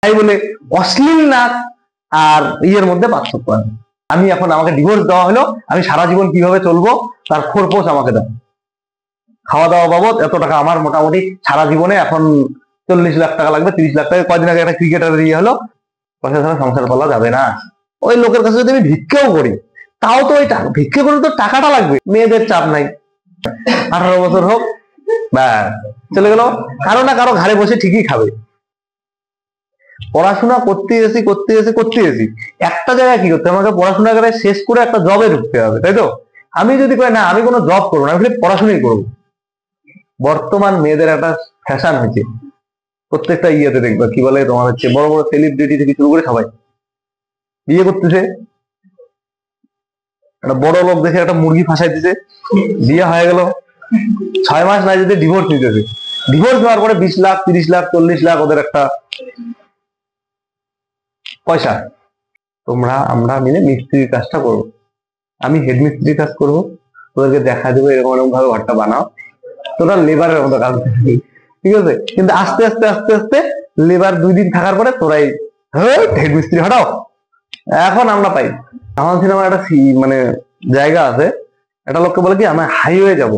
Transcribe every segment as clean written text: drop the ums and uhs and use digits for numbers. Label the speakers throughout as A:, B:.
A: তাই বলে অশ্লীল নাচ আর ইয়ের মধ্যে পার্থক্য আছে। আমি এখন আমাকে ডিভোর্স দেওয়া হলো, আমি সারা জীবন কিভাবে চলবো তার খোরপোশ আমাকে দাও, খাওয়া দাওয়া বাবদ এত টাকা আমার মোটামুটি সারা জীবনে এখন 40 লাখ টাকা লাগবে, 30 লাখ টাকা। কয়দিন আগে একটা ক্রিকেটারের ইয়ে হলো, পয়সা ছাড়া সংসার করা যাবে না। ওই লোকের কাছে যদি আমি ভিক্ষেও করি তাও তো ওই ভিক্ষে করে তো টাকাটা লাগবে, মেয়েদের চাপ নাই, 18 বছর হোক ব্যাস চলে গেল, কারো না কারো ঘাড়ে বসে ঠিকই খাবে। পড়াশোনা করতে এসেছি একটা জায়গায় কি করতে আমাকে পড়াশোনা করে শেষ করে একটা জবে ঢুকতে হবে, তাই তো? আমি যদি কই না আমি কোনো জব করবো না, আমি পড়াশোনাই করবো। বর্তমান মেয়েদের একটা ফ্যাশন হয়েছে, প্রত্যেকটা ইয়েতে দেখবা কি বলে তোমার হচ্ছে বড় বড় সেলিব্রিটি থেকে শুরু করে সবাই বিয়ে করতেছে, একটা বড় লোক দেখে একটা মুরগি ফাঁসাই দিছে, বিয়ে হয়ে গেল, 6 মাস না যদি ডিভোর্স নিতেছে, ডিভোর্স দেওয়ার পরে 20 লাখ 30 লাখ 40 লাখ ওদের একটা পয়সা। আমরা মিলে মিস্ত্রির কাজটা করবো, আমি হেড মিস্ত্রির কাজ করবো, তোদেরকে দেখা দেবো এরকম এরকম ভাবে ঘরটা বানাও, তোরা লেবারের মতো কাজ, ঠিক আছে? কিন্তু আস্তে আস্তে আস্তে আস্তে লেবার 2 দিন থাকার পরে তোরাই হেড মিস্ত্রি হটাও। এখন আমরা পাই আমার সিনেমার একটা মানে জায়গা আছে, একটা লোককে বলে কি আমরা হাইওয়ে যাবো,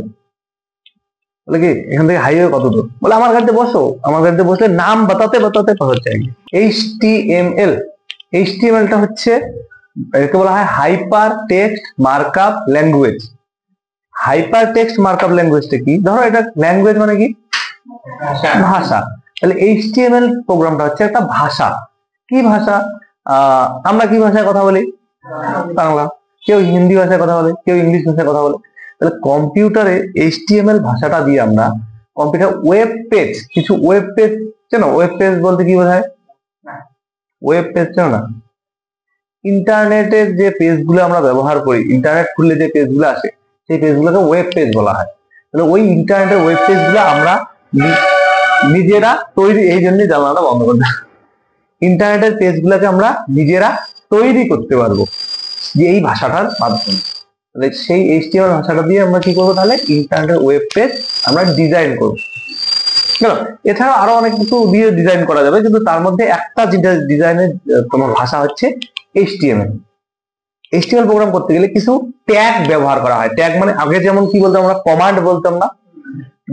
A: বলে কি এখান থেকে হাইওয়ে কত দূর, বলে আমার গাড়িতে বসো, আমার গাড়িতে বসলে নাম বাতাতে বাতাতে পৌঁছে যায়। HTML টা হচ্ছে একে বলা হয় hyper text markup language. Hyper text markup ল্যাঙ্গুয়েজটা কি? ধরো এটা ল্যাঙ্গুয়েজ মানে কি ভাষা, তাহলে HTML প্রোগ্রামটা হচ্ছে একটা ভাষা। কি ভাষা? আমরা কি ভাষায় কথা বলি? বাংলা। কেউ হিন্দি ভাষায় কথা বলে, কেউ ইংলিশ ভাষায় কথা বলে। তাহলে কম্পিউটারে HTML ভাষাটা দিয়ে আমরা কম্পিউটার ওয়েব পেজ, কিছু ওয়েব পেজ চেনো? ওয়েব পেজ বলতে কি বোঝায়? ওয়েব পেজ চেনো না? ইন্টারনেটের যে পেজগুলো আমরা ব্যবহার করি, ইন্টারনেট খুললে যে পেজগুলো আসে সেই পেজগুলোকে ওয়েব পেজ বলা হয়। তাহলে ওই ইন্টারনেটের ওয়েব পেজগুলো আমরা নিজেরা তৈরি, এই জন্যই জানালাটা বন্ধ করতে, ইন্টারনেটের পেজগুলোকে আমরা নিজেরা তৈরি করতে পারবো যে এই ভাষাটার মাধ্যমে। তাহলে সেই HTML ভাষাটা দিয়ে আমরা কি করবো? তাহলে ইন্টারনেটের ওয়েব পেজ আমরা ডিজাইন করবো। এছাড়া আরো অনেক কিছু দিয়ে ডিজাইন করা যাবে, কিন্তু তার মধ্যে একটা ডিজাইনের তোমার ভাষা হচ্ছে HTML। HTML প্রোগ্রাম করতে গেলে কিছু ট্যাগ ব্যবহার করা হয়। ট্যাগ মানে আগে যেমন কি বলতাম আমরা, কমান্ড বলতাম না,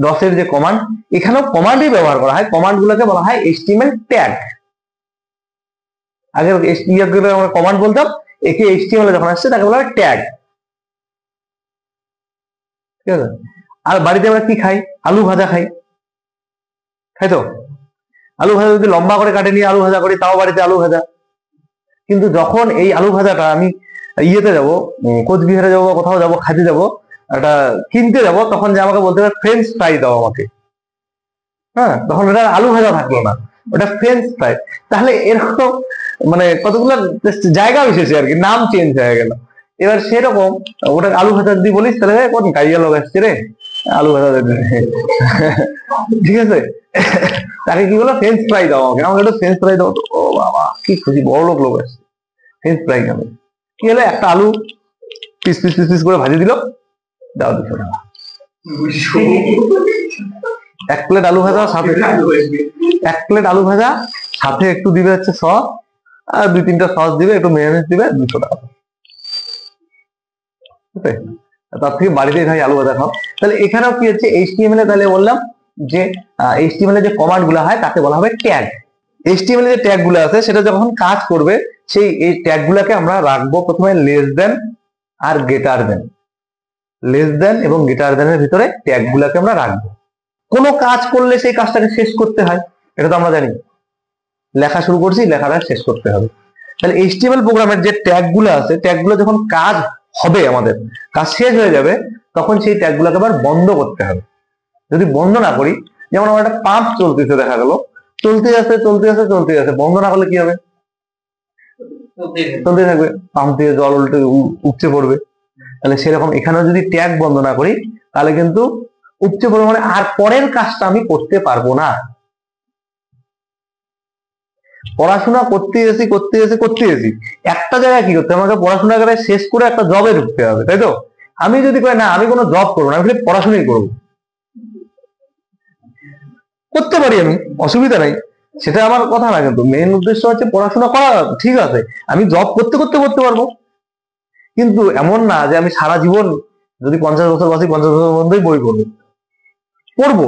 A: ডসের যে কমান্ড, এখানেও কমান্ডই ব্যবহার করা হয়। কমান্ড গুলোকে বলা হয় HTML ট্যাগ। আগে আমরা কমান্ড বলতাম, একে HTML যখন আসছে তাকে বলা হয় ট্যাগ, ঠিক আছে? আর বাড়িতে আমরা কি খাই? আলু ভাজা খাই, তাই তো? আলু ভাজা যদি লম্বা করে কাটে নিয়ে আলু ভাজা করি তাও বাড়িতে আলু ভাজা। কিন্তু যখন এই আলু ভাজাটা আমি ইয়েতে যাব, কোচবিহারে যাবো, কোথাও যাবো, খাইতে যাবো, একটা কিনতে যাব, তখন যে আমাকে বলতে হবে ফ্রেঞ্চ ফ্রাই দাও আমাকে, হ্যাঁ, তখন ওটা আলু ভাজা থাকলো না, ওটা ফ্রেঞ্চ ফ্রাই। তাহলে এরকম মানে কতগুলো জায়গা বিশেষে আর কি নাম চেঞ্জ হয়ে গেল। এবার সেরকম ওটা আলু ভাজা যদি বলিস তাহলে কোন গাইয়া লোক আসছে রে আলু ভাজা, ঠিক আছে? তাকে কি বলো? ফ্রেঞ্চ ফ্রাই দাও আমাকে, আমাকে একটু ফ্রেঞ্চ ফ্রাই দাও। ও বাবা কি খুশি, বড় লোক আসছে, ফ্রেঞ্চ ফ্রাই খাবে। কি হলো? একটা আলু পিস পিস পিস পিস করে ভাজি দিল, দাও 200 টাকা। 1 প্লেট আলু ভাজা সাথে, 1 প্লেট আলু ভাজা সাথে একটু দিবে হচ্ছে সস, আর 2-3টা সস দিবে, একটু মেয়োনিজ দিবে, 200 টাকা। তার থেকে বাড়িতেই খাই আলু ভাজা খাও। তাহলে এখানেও কি হচ্ছে HTML এ, তাহলে বললাম যে HTML এ যে কমান্ড গুলো হয় তাকে বলা হবে ট্যাগ। HTML এ যে ট্যাগ গুলো আছে সেটা যখন কাজ করবে সেই এই ট্যাগ গুলাকে আমরা রাখবো প্রথমে লেস দেন আর গ্রেটার দেন। লেস দেন এবং গ্রেটার দেনের ভিতরে ট্যাগ গুলাকে আমরা রাখবো। কোনো কাজ করলে সেই কাজটাকে শেষ করতে হয়, এটা তো আমরা জানি। লেখা শুরু করছি, লেখাটা শেষ করতে হবে। তাহলে HTML প্রোগ্রামের যে ট্যাগ গুলো আছে, ট্যাগ গুলো যখন কাজ হবে, আমাদের কাজ শেষ হয়ে যাবে, তখন সেই ট্যাগ গুলোকে আবার বন্ধ করতে হবে। যদি বন্ধ না করি, যেমন আমার একটা পাম্প চলতেছে, দেখা গেল চলতে আছে চলতে আছে চলতে আছে, বন্ধ না করলে কি হবে? চলতে থাকবে, পাম্প থেকে জল উল্টে উপচে পড়বে। তাহলে সেরকম এখানেও যদি ট্যাগ বন্ধ না করি তাহলে কিন্তু উপচে পড়বে, মানে আর পরের কাজটা আমি করতে পারবো না। পড়াশোনা করতে এসেছি একটা জায়গায় কি করতে আমাকে পড়াশোনা করে শেষ করে একটা জবে ঢুকতে হবে, তাই তো? আমি যদি কই না আমি কোনো জব করবো না, আমি পড়াশোনাই করবো, করতে পারি, আমি অসুবিধা নাই। সেটা আমার কথা না, কিন্তু মেইন উদ্দেশ্য হচ্ছে পড়াশোনা করা ঠিক আছে, আমি জব করতে করতে করতে পারবো, কিন্তু এমন না যে আমি সারা জীবন যদি 50 বছর বাঁচি 50 বছর মধ্যেই বই পড়বো,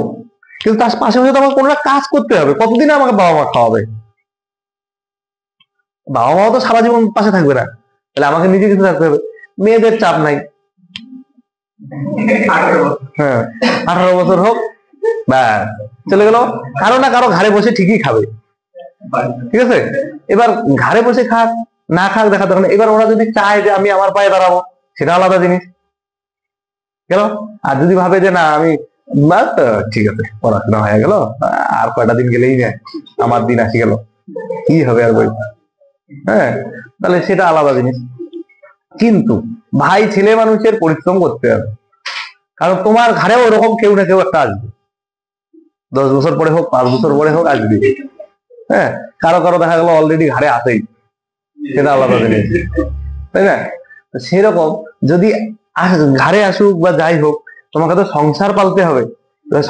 A: কিন্তু তার পাশাপাশি তো আমার কোনো একটা কাজ করতে হবে। কতদিন আমাকে বাবা মা খাওয়াবে? বাবা মাও তো সারা জীবন পাশে থাকবে না, তাহলে আমাকে নিজে কিছু থাকতে হবে। মেয়েদের চাপ নাই, হ্যাঁ 18 বছর হোক, ব্যাস চলে গেল, কারো না কারো ঘাড়ে বসে ঠিকই খাবে, ঠিক আছে। এবার ঘাড়ে বসে খাক না খাক দেখা দরকার নেই। এবার ওরা যদি চায় যে আমি আমার পায়ে দাঁড়াবো, সেটা আলাদা জিনিস গেল। আর যদি ভাবে যে না আমি বাস ঠিক আছে পড়াশোনা হয়ে গেল, আর কয়টা দিন গেলেই যায় আমার দিন আসি গেল, কি হবে আর বই, হ্যাঁ তাহলে সেটা আলাদা জিনিস। কিন্তু ভাই ছেলে মানুষের পরিশ্রম করতে হবে, কারণ তোমার ঘাড়েও ওরকম কেউ না কেউ একটা আসবে, 10 বছর পরে হোক 5 বছর পরে হোক আসবে, হ্যাঁ কারো কারো দেখা গেল অলরেডি ঘাড়ে আসেই, সেটা আলাদা জিনিস, তাই না। সেরকম যদি ঘাড়ে আসুক বা যাই হোক, তোমাকে তো সংসার পালতে হবে।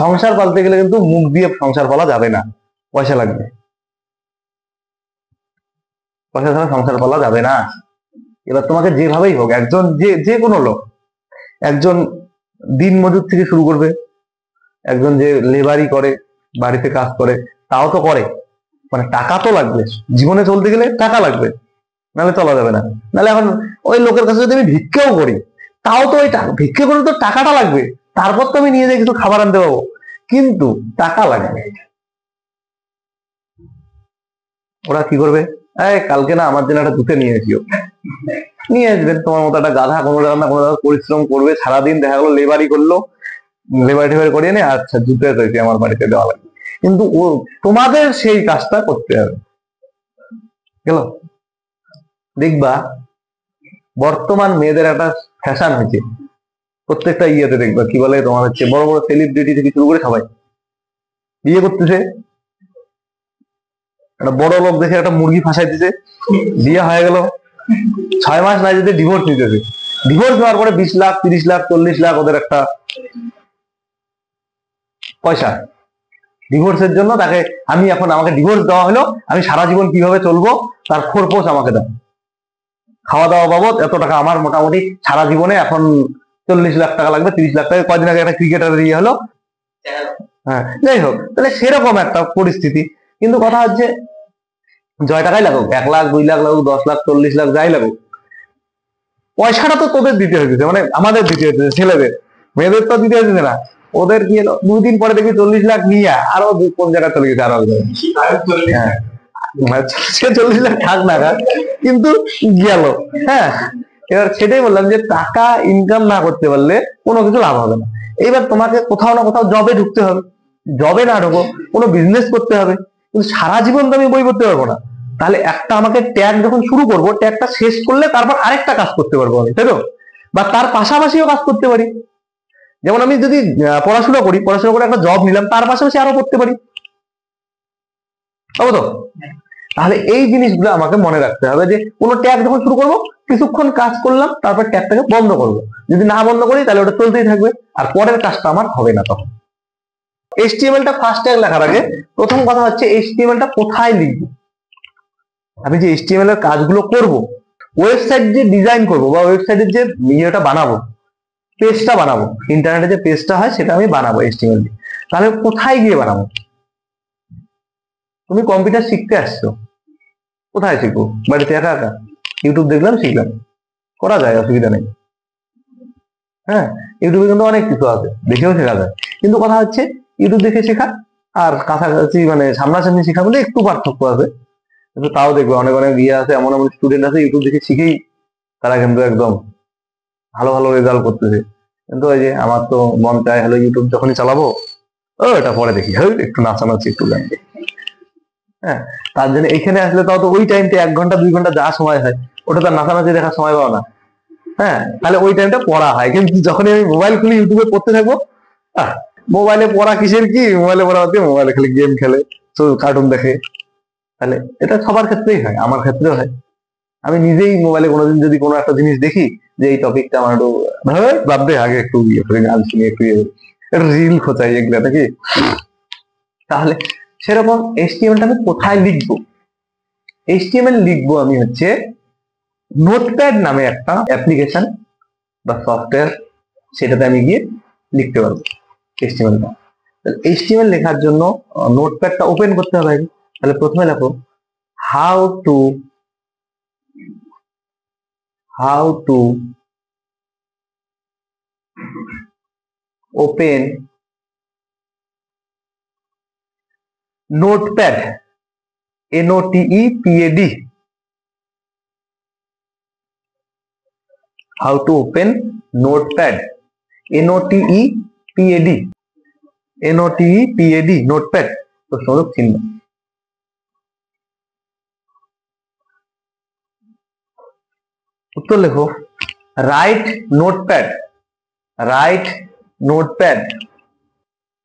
A: সংসার পালতে গেলে কিন্তু মুখ দিয়ে সংসার পালা যাবে না, পয়সা লাগবে, পয়সা ছাড়া সংসার পালা যাবে না। এবার তোমাকে যেভাবেই হোক, একজন যে কোনো লোক, একজন দিন মজুর থেকে শুরু করবে, একজন যে লেবারি করে বাড়িতে কাজ করে তাও তো করে, মানে টাকা তো লাগবে, জীবনে চলতে গেলে টাকা লাগবে, নাহলে চলা যাবে না। নাহলে এখন ওই লোকের কাছে যদি আমি ভিক্ষেও করি, তাও তো ওই ভিক্ষে করে তো টাকাটা লাগবে, তারপর তো আমি নিয়ে যাই কিছু খাবার আনতে পাবো, কিন্তু টাকা লাগবে। ওরা কি করবে, এই কালকে না আমার জন্য একটা জুতে নিয়ে এসিও, নিয়ে আসবেন। তোমার মতো একটা গাধা কোনো জায়গা না কোনো জায়গা পরিশ্রম করবে সারাদিন, দেখা গেলো লেবারি করলো, লেবারি টেবারি করিয়ে নিয়ে আচ্ছা জুতে তৈরি আমার বাড়িতে দেওয়া লাগবে, কিন্তু ও তোমাদের সেই কাজটা করতে হবে গেল। দেখবা বর্তমান মেয়েদের একটা ফ্যাশন হয়েছে, প্রত্যেকটা ইয়েতে দেখবা কি বলে তোমার হচ্ছে বড় বড় সেলিব্রিটি থেকে শুরু করে সবাই বিয়ে করতেছে, একটা বড় লোক দেখে একটা মুরগি ফাঁসাই দিতে, বিয়ে হয়ে গেল, 6 মাস নাই যদি ডিভোর্স নিতেছে, ডিভোর্স দেওয়ার পরে 20 লাখ 30 লাখ 40 লাখ ওদের একটা পয়সা। ডিভোর্সের জন্য তাকে আমি এখন আমাকে ডিভোর্স দেওয়া হলো, আমি সারা জীবন কিভাবে চলবো তার খোরপোশ আমাকে দাও, খাওয়া দাওয়া বাবদ এত টাকা আমার মোটামুটি সারা জীবনে এখন 40 লাখ টাকা লাগবে, 30 লাখ টাকা। কয়দিন আগে একটা ক্রিকেটার ইয়ে হলো, হ্যাঁ যাই হোক, তাহলে সেরকম একটা পরিস্থিতি। কিন্তু কথা হচ্ছে জয় টাকাই লাগুক, 1 লাখ 2 লাখ লাগুক 10 লাখ 40 লাখ যাই লাগুক, পয়সাটা তো তোদের দিতে হয়েছে, মানে আমাদের দিতে হয়েছে, ছেলেদের, মেয়েদের তো দিতে হয়েছে না। ওদের কি হলো 2 দিন পরে দেখি 40 লাখ নিয়ে আরো কোন জায়গায় চলে গেছে, আরো হ্যাঁ সে 40 লাখ থাক না কিন্তু গেল, হ্যাঁ। এবার সেটাই বললাম যে টাকা ইনকাম না করতে পারলে কোনো কিছু লাভ হবে না। এবার তোমাকে কোথাও না কোথাও জবে ঢুকতে হবে, জবে না ঢুকো কোনো বিজনেস করতে হবে, কিন্তু সারা জীবন তো আমি বই পড়তে পারবো না। তাহলে একটা আমাকে ট্যাগ যখন শুরু করবো, ট্যাগটা শেষ করলে তারপর আরেকটা কাজ করতে পারবো আমি, তাই তো, বা তার পাশাপাশিও কাজ করতে পারি। যেমন আমি যদি পড়াশোনা করি, পড়াশোনা করে একটা জব নিলাম, তার পাশাপাশি আরো করতে পারি, তাবো তো। তাহলে এই জিনিসগুলো আমাকে মনে রাখতে হবে যে কোনো ট্যাগ যখন শুরু করবো, কিছুক্ষণ কাজ করলাম, তারপর ট্যাগটাকে বন্ধ করবো। যদি না বন্ধ করি তাহলে ওটা চলতেই থাকবে, আর পরের কাজটা আমার হবে না তখন। HTML টা ফার্স্ট ট্যাগ লেখার আগে প্রথম কথা হচ্ছে HTML টা কোথায় লিখবো। আমি যে HTML এর কাজগুলো করব, ওয়েবসাইট যে ডিজাইন করব বা ওয়েবসাইটের যে ইয়েটা বানাবো, পেজটা বানাবো, ইন্টারনেটে যে পেজটা হয় সেটা আমি বানাবো HTML দিয়ে, তাহলে কোথায় গিয়ে বানাবো? তুমি কম্পিউটার শিখতে আসছো, কোথায় শিখবো? বাড়িতে একা একা ইউটিউব দেখলাম শিখলাম, করা যায়, অসুবিধা নেই। হ্যাঁ ইউটিউবে কিন্তু অনেক কিছু আছে, দেখেও শেখা যায়। কিন্তু কথা হচ্ছে ইউটিউব দেখে শেখা আর কাছাকাছি মানে সামনাসামনি শেখা বলে একটু পার্থক্য আছে, কিন্তু তাও দেখবে অনেক অনেক ইয়ে আছে, এমন এমন স্টুডেন্ট আছে ইউটিউব দেখে শিখেই তারা কিন্তু একদম ভালো ভালো রেজাল্ট করতেছে। কিন্তু ওই যে আমার তো মন চায় হলো ইউটিউব যখনই চালাবো, ও এটা পরে দেখি, হ্যাঁ একটু নাচানাচি একটু গান, হ্যাঁ তার জন্য এখানে আসলে তাও তো ওই টাইমটা 1 ঘন্টা 2 ঘন্টা যা সময় হয়, ওটা তো নাচানাচি দেখার সময় পাও না, হ্যাঁ তাহলে ওই টাইমটা পড়া হয়। কিন্তু যখনই আমি মোবাইল খুলি ইউটিউবে পড়তে থাকবো, মোবাইলে পড়া কিসের কি, মোবাইলে পড়া হচ্ছে মোবাইলে খালি গেম খেলে, কার্টুন দেখে, তাহলে এটা সবার ক্ষেত্রেই হয়, আমার ক্ষেত্রেও হয়। আমি নিজেই মোবাইলে কোনোদিন যদি কোনো একটা জিনিস দেখি যে এই টপিকটা আমার একটু বাদ দে, আগে একটু ইয়ে করে গান শুনি, একটু রিল খোঁচাই এগুলা নাকি, তাহলে সেরকম HTML টা আমি কোথায় লিখবো? HTML লিখবো আমি হচ্ছে নোটপ্যাড নামে একটা অ্যাপ্লিকেশন বা সফটওয়্যার, সেটাতে আমি গিয়ে লিখতে পারবো HTML টা। HTML লেখার জন্য নোটপ্যাডটা ওপেন করতে হবে। তাহলে প্রথমে লেখো how to open notepad, NOTEPAD, how to open notepad, NOTEPAD, notepad প্রশ্নবোধক চিহ্ন। উত্তর লেখো right notepad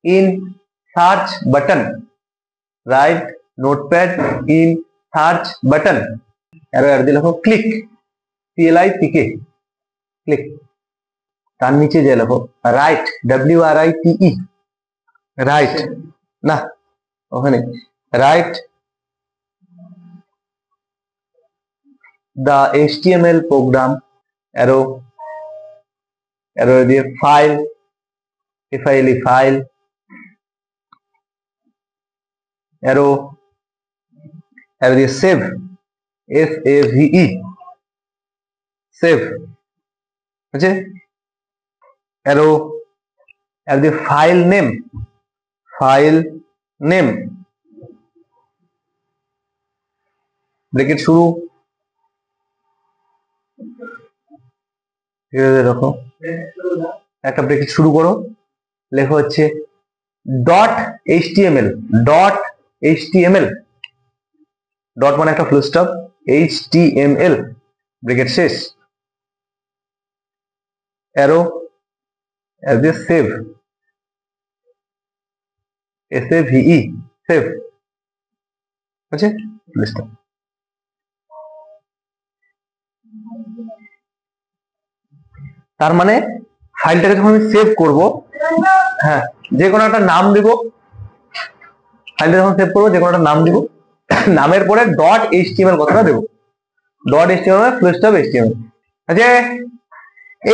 A: in search button, write notepad in search button, আর দিয়ে লেখো ক্লিক, CLICK, ক্লিক। তার নিচে যে লেখো রাইট, WRITE, রাইট না ওখানে right the HTML program, arrow দিয়ে ফাইল, FILE ফাইল, arrow দিয়ে সেভ, SAVE, সেভ আছে। arrow দিয়ে ফাইল নেম, ব্রেকেট শুরু, দেখো একটা ব্রেকেট শুরু করো, লেখা হচ্ছে .html, ডট মানে একটা ফুল স্টপ, HTML, ব্রেকেট শেষ, অ্যারো দিয়ে সেভ, SAVE, সেভ আছে ফুল স্টপ। তার মানে ফাইলটাকে যখন আমি সেভ করব, হ্যাঁ যে কোনো একটা নাম দিব, ফাইলটা যখন সেভ করবো যে কোনো একটা নাম দিব, নামের পরে .html কথাটা দেবো, .html ফুল স্টপ HTML আছে।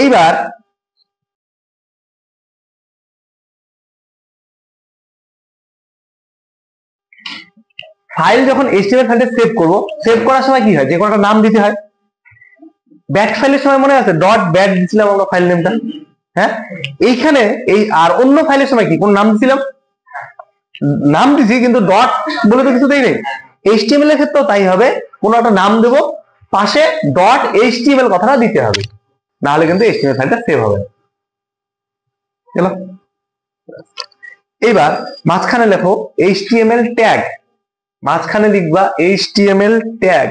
A: এইবার ফাইল যখন HTML ফাইলটা সেভ করব, সেভ করার সময় কি হয়, যে কোনো একটা নাম দিতে হয়। ব্যাট ফাইলের সময় মনে আছে .bat দিছিলাম আমরা ফাইল নেমটা, হ্যাঁ এইখানে এই আর অন্য ফাইলের সময় কি কোন নাম দিছিলাম, নাম দিছি কিন্তু ডট বলে তো কিছু দেই নেই। HTML এর ক্ষেত্রেও তাই হবে, কোন একটা নাম দেব, পাশে .html কথাটা দিতে হবে, না হলে কিন্তু HTML ফাইলটা সেভ হবে না। এইবার মাঝখানে লেখো HTML ট্যাগ, মাঝখানে লিখবা HTML ট্যাগ,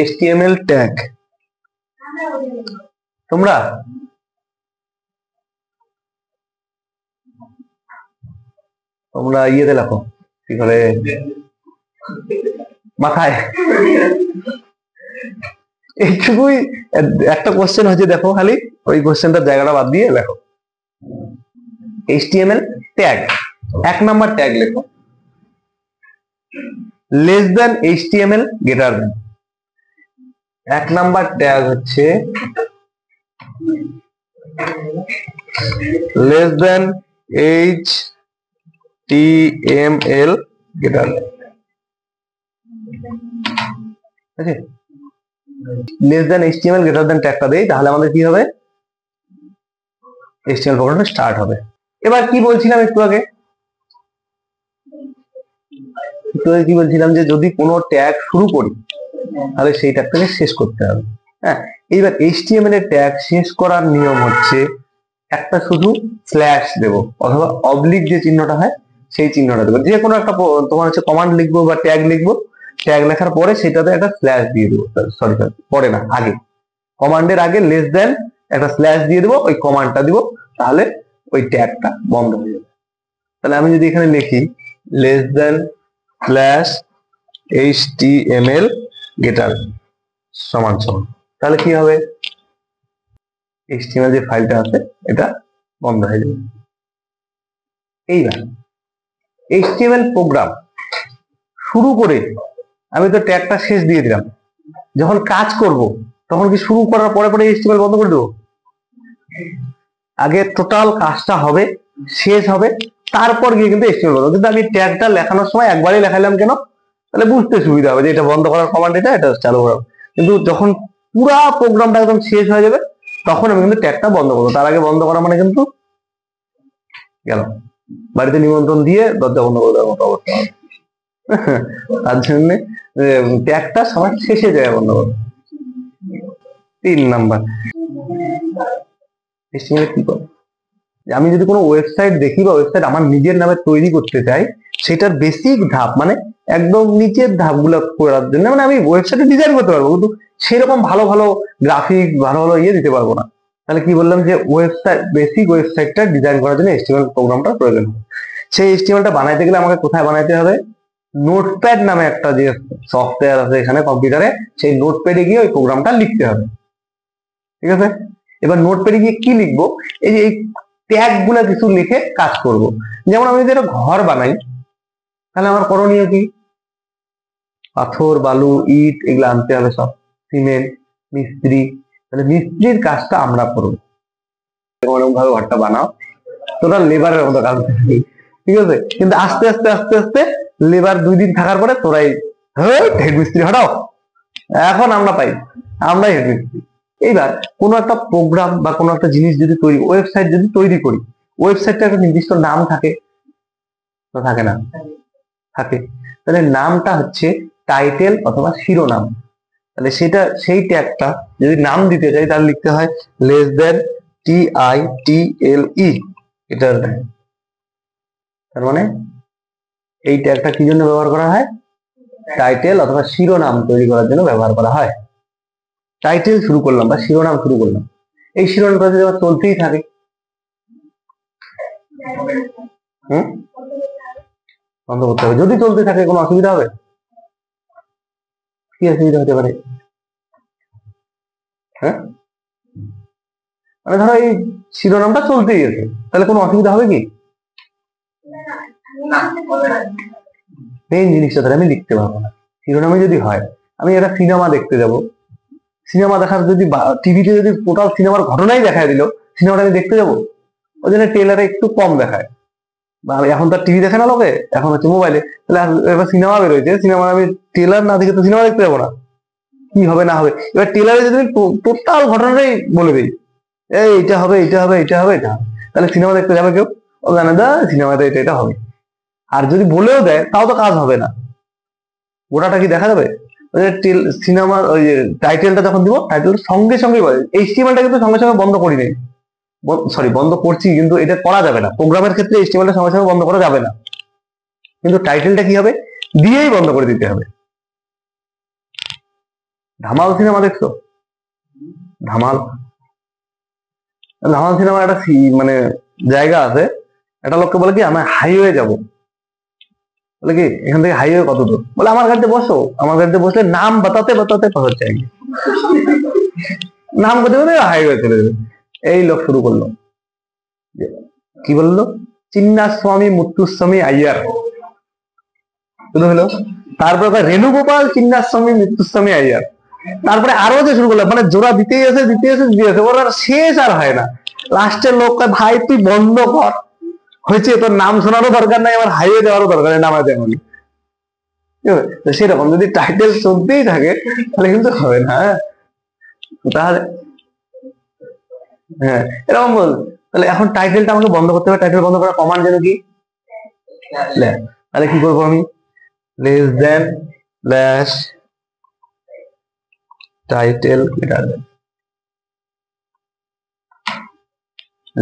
A: HTML ট্যাগ। তোমরা ইয়েতে লেখো, কি করে মাথায়, এইটুকুই একটা কোশ্চেন হচ্ছে, দেখো খালি ওই কোশ্চেনটার জায়গাটা বাদ দিয়ে লেখো HTML ট্যাগ। 1 নাম্বার ট্যাগ লেখো less than HTML greater than. 1 number tag হচ্ছে less than HTML greater than, ঠিক আছে। Less than HTML greater than ট্যাগটা দেই, তাহলে আমাদের কি হবে, HTML প্রোগ্রামটা স্টার্ট হবে। এবার কি বলছিলাম একটু আগে কি বলছিলাম, যে যদি কোনো ট্যাগ শুরু করি তাহলে সেই ট্যাগটাকে শেষ করতে হবে। হ্যাঁ, এইবার HTML এর ট্যাগ শেষ করার নিয়ম হচ্ছে একটা শুধু স্ল্যাশ দেব, অথবা অবলিক যে চিহ্নটা হয় সেই চিহ্নটা দেবো। যে কোনো একটা তোমার হচ্ছে কমান্ড লিখবো বা ট্যাগ লিখবো, ট্যাগ লেখার পরে সেটাতে একটা স্ল্যাশ দিয়ে দেবো, সরি পরে না আগে, কমান্ডের আগে লেস দেন একটা স্ল্যাশ দিয়ে দেবো, ওই কমান্ডটা দিব, তাহলে ওই ট্যাগটা বন্ধ হয়ে যাবে। তাহলে আমি যদি এখানে লিখি less than slash HTML greater সমান সমান, তাহলে কি হবে, HTML যে ফাইলটা আছে এটা বন্ধ হয়ে যাবে। এইবার HTML প্রোগ্রাম শুরু করে আমি তো ট্যাগটা শেষ দিয়ে দিলাম, যখন কাজ করব তখন কি শুরু করার পরে পরে HTML বন্ধ করে দেবো? আগে টোটাল কাজটা হবে, শেষ হবে, তারপর গিয়ে কিন্তু HTML বন্ধ। কিন্তু আমি ট্যাগটা লেখানোর সময় একবারই লেখাইলাম কেন, তাহলে বুঝতে সুবিধা হবে যে এটা বন্ধ করার কমান্ড এটা চালু করা। কিন্তু যখন পুরা প্রোগ্রামটা একদম শেষ হয়ে যাবে তখন আমি কিন্তু ট্যাগটা বন্ধ করবো। তার আগে বন্ধ করা মানে কিন্তু গেল, বাড়িতে নিমন্ত্রণ দিয়ে দরজা বন্ধ করে দেওয়ার মতো অবস্থা হবে। তার জন্য ট্যাগটা সবার শেষে যায় বন্ধ করবো। 3 নাম্বার, কি করে আমি যদি কোনো ওয়েবসাইট দেখি বা ওয়েবসাইট আমার নিজের নামে তৈরি করতে চাই, সেটার বেসিক ধাপ মানে একদম নিচের ধাপগুলো করার জন্য, মানে আমি ওয়েবসাইটে ডিজাইন করতে পারবো কিন্তু সেরকম ভালো ভালো গ্রাফিক ভালো ভালো দিতে পারবো না। তাহলে কি বললাম যে ওয়েবসাইট বেসিক ওয়েবসাইটটা ডিজাইন করার জন্য HTML প্রোগ্রামটা প্রয়োজন হবে। সেই HTMLটা বানাইতে গেলে আমাকে কোথায় বানাইতে হবে, নোটপ্যাড নামে একটা যে সফটওয়্যার আছে এখানে কম্পিউটারে, সেই নোটপ্যাডে গিয়ে ওই প্রোগ্রামটা লিখতে হবে। ঠিক আছে, এবার নোটপ্যাডে গিয়ে কি লিখবো, এই যে এই ট্যাগ গুলা কিছু লিখে কাজ করব। যেমন আমি যদি একটা ঘর বানাই তাহলে আমার করণীয় কি, পাথর বালু ইট এগুলো আনতে হবে, সব সিমেন্ট মিস্ত্রি, তাহলে মিস্ত্রির কাজটা আমরা করবো। এরকম ভাবে ঘরটা বানাও, তোরা লেবারের মতো কাজ করবি, ঠিক আছে। কিন্তু আস্তে আস্তে আস্তে আস্তে লেবার 2 দিন থাকার পরে তোরাই হেড মিস্ত্রি হটাও, এখন আমরা পাই আমরাই হেড মিস্ত্রি। এইবার কোনো একটা প্রোগ্রাম বা কোনো একটা জিনিস যদি ওয়েবসাইট যদি তৈরি করি, ওয়েবসাইটটা একটা নির্দিষ্ট নাম থাকে না, থাকে না? থাকে। তাহলে নামটা হচ্ছে টাইটেল অথবা শিরোনাম। তাহলে সেটা সেই ট্যাগটা যদি নাম দিতে চাই তাহলে লিখতে হয় TITLE, এটা। তার মানে এই ট্যাগটা কি জন্য ব্যবহার করা হয়, টাইটেল অথবা শিরোনাম তৈরি করার জন্য ব্যবহার করা হয়। টাইটেল শুরু করলাম বা শিরোনাম শুরু করলাম, এই শিরোনামটা যদি আমার চলতেই থাকে, বন্ধ করতে হবে। যদি চলতে থাকে কোনো অসুবিধা হবে, কি অসুবিধা হতে পারে? হ্যাঁ, মানে ধরো এই শিরোনামটা চলতেই আছে, তাহলে কোনো অসুবিধা হবে কি? মেইন জিনিসটা তাহলে আমি লিখতে পারবো না। শিরোনামে যদি হয় আমি একটা সিনেমা দেখতে যাব, সিনেমা দেখার যদি টিভিতে যদি টোটাল সিনেমার ঘটনাই দেখায় দিল, সিনেমাটা আমি দেখতে যাবো? ওই জন্য ট্রেলারে একটু কম দেখায়, বা এখন তার টিভি দেখে না লোকে, এখন হচ্ছে মোবাইলে। তাহলে এবার সিনেমা বেরোয়েছে, সিনেমা আমি ট্রেলার না দেখে তো সিনেমা দেখতে যাবো না, কি হবে না হবে। এবার ট্রেলারে যদি টোটাল ঘটনাটাই বলে দিই, এইটা হবে এটা হবে এটা হবে এটা, তাহলে সিনেমা দেখতে যাবে কেউ? ও জানে দা সিনেমাতে এটা এটা হবে। আর যদি বলেও দেয় তাও তো কাজ হবে না, গোটাটা কি দেখা যাবে? সিনেমার ওই টাইটেলটা যখন দিব, টাইটেল সঙ্গে সঙ্গে বলে, HTML-টা কিন্তু সঙ্গে সঙ্গে বন্ধ করি নাই, সরি বন্ধ করছি, কিন্তু এটা করা যাবে না প্রোগ্রামের ক্ষেত্রে। HTML-টা সঙ্গে সঙ্গে বন্ধ করা যাবে না, কিন্তু টাইটেলটা কি হবে, দিয়েই বন্ধ করে দিতে হবে। ধামাল সিনেমা দেখছো? ধামাল ধামাল সিনেমা একটা মানে জায়গা আছে, একটা লোককে বলে কি আমি হাইওয়ে যাব, বলে কি এখান থেকে হাইওয়ে কত দূর, বলে আমার গাড়িতে বসো, আমার গাড়িতে বসলে নাম বাতাতে বাতাতে পৌঁছে যায়, নাম করতে করতে হাইওয়ে চলে যাবে। এই লোক শুরু করলো, কি বললো, চিন্নাস্বামী মুত্তুস্বামী আইয়ার শুরু হলো, তারপরে রেণুগোপাল চিন্নাস্বামী মুত্তুস্বামী আইয়ার, তারপরে আরো যে শুরু করলো, মানে জোড়া দিতেই আছে দিতেই আছে দিতে আছে, ওর আর শেষ আর হয় না। লাস্টের লোকটা ভাই তুই বন্ধ কর, হয়েছে তোর নাম শোনারও দরকার নাই, আমার হাইওয়ে দেওয়ারও দরকার নেই, নামাতে এমনই। সেরকম যদি টাইটেল চলতেই থাকে তাহলে কিন্তু হবে না। তাহলে হ্যাঁ এরকম বল, তাহলে এখন টাইটেলটা আমাকে বন্ধ করতে হবে। টাইটেল বন্ধ করার কমান্ড যেন কি, তাহলে কি করবো আমি, less than slash title greater than,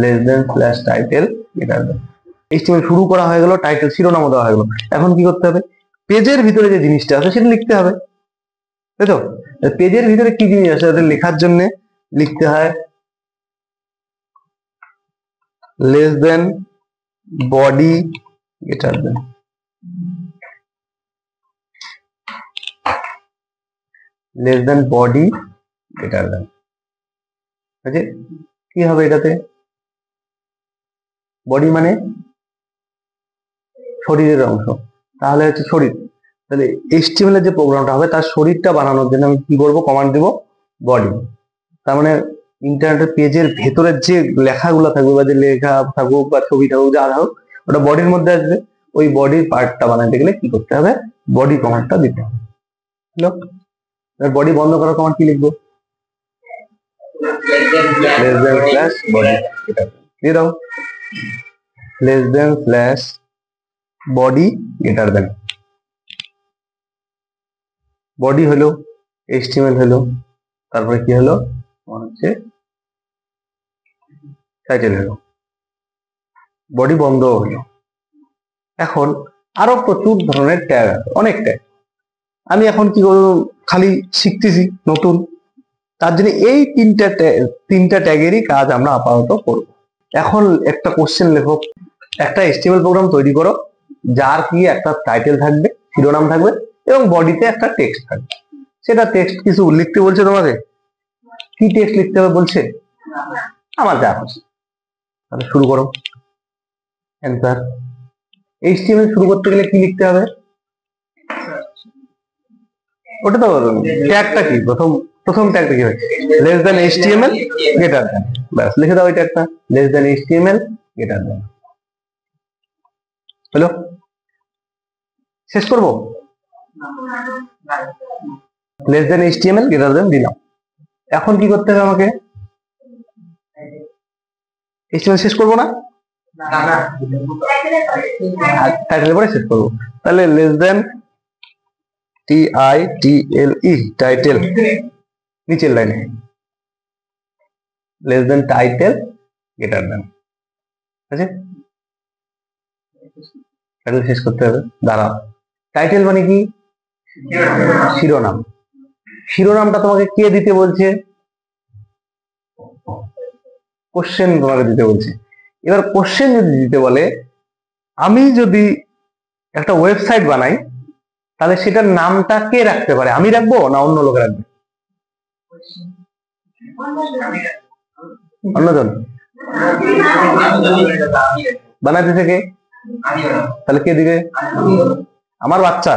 A: less দেন স্ল্যাশ টাইটেল গ্রেটার দেন। HTML শুরু করা হয়ে গেল, টাইটেল শিরোনামও দেওয়া হয়ে গেল। এখন কি করতে হবে, পেজের ভিতরে যে জিনিসটা আছে সেটা লিখতে হবে, তাই তো? পেজের ভিতরে কি জিনিস আছে ওদের লেখার জন্য লিখতে হয় less than body greater than, less than body greater দেন, কি হবে এটাতে? বডি মানে শরীরের অংশ, তাহলে হচ্ছে শরীর। তাহলে HTML এর যে প্রোগ্রামটা হবে তার শরীরটা বানানোর জন্য আমি কি করবো? কমান্ড দেব বডি। তার মানে ইন্টারনেটের পেজের ভেতরের যে লেখাগুলো থাকবে বা যে লেখা থাকুক বা ছবি থাকুক যা থাকুক ওটা বডির মধ্যে আসবে। ওই বডির পার্টটা বানাতে গেলে কি করতে হবে? বডি কমান্ডটা দিতে হবে। বডি বন্ধ করার কমান্ড কি লিখবো? লেস দেন স্ল্যাশ বডি, এটা দিয়ে দাও। Less than slash body greater দেন। বডি হলো HTML হলো, তারপরে কি হলো? হচ্ছে টাইটেল হলো, বডি বন্ধ হলো। এখন আরো প্রচুর ধরনের ট্যাগ আছে, অনেক ট্যাগ। আমি এখন কি করব? খালি শিখতেছি নতুন, তার জন্য এই তিনটা ট্যাগেরই কাজ আমরা আপাতত করব। এখন একটা কোশ্চেন লেখো, একটা HTML প্রোগ্রাম তৈরি করো যার কি একটা টাইটেল থাকবে, শিরোনাম থাকবে এবং বডিতে একটা টেক্সট থাকবে। সেটা টেক্সট কিছু লিখতে বলছে তোমাকে, কি টেক্সট লিখতে হবে বলছে? আমার যা খুশি। তাহলে শুরু করো। অ্যান্সার HTML শুরু করতে গেলে কি লিখতে হবে? ওটা তো ট্যাগটা কি, প্রথম ট্যাগটা কি হয়? লেস দেন HTML গ্রেটার দেন, ব্যাস লিখে দাও। এটা একটা লেস দেন HTML গ্রেটার দেন হলো। শেষ করব? লেস দেন HTML গ্রেটার দেন দিলাম। এখন কি করতে হবে আমাকে? HTML শেষ করবো না, টাইটেলের পরে শেষ করবো। তাহলে লেস দেন TITLE টাইটেল, নিচের লাইনে লেস দেন টাইটেল গ্রেটার দেন, ঠিক আছে? টাইটেল শেষ করতে হবে। দাঁড়াও, টাইটেল মানে কি? শিরোনাম। শিরোনামটা তোমাকে কে দিতে বলছে? কোশ্চেন তোমাকে দিতে বলছে। এবার কোশ্চেন যদি দিতে বলে, আমি যদি একটা ওয়েবসাইট বানাই তাহলে সেটার নামটা কে রাখতে পারে? আমি রাখবো না অন্য লোক রাখবে? অন্যজন বানাইতে থেকে, তাহলে কে দিবে? আমার বাচ্চা।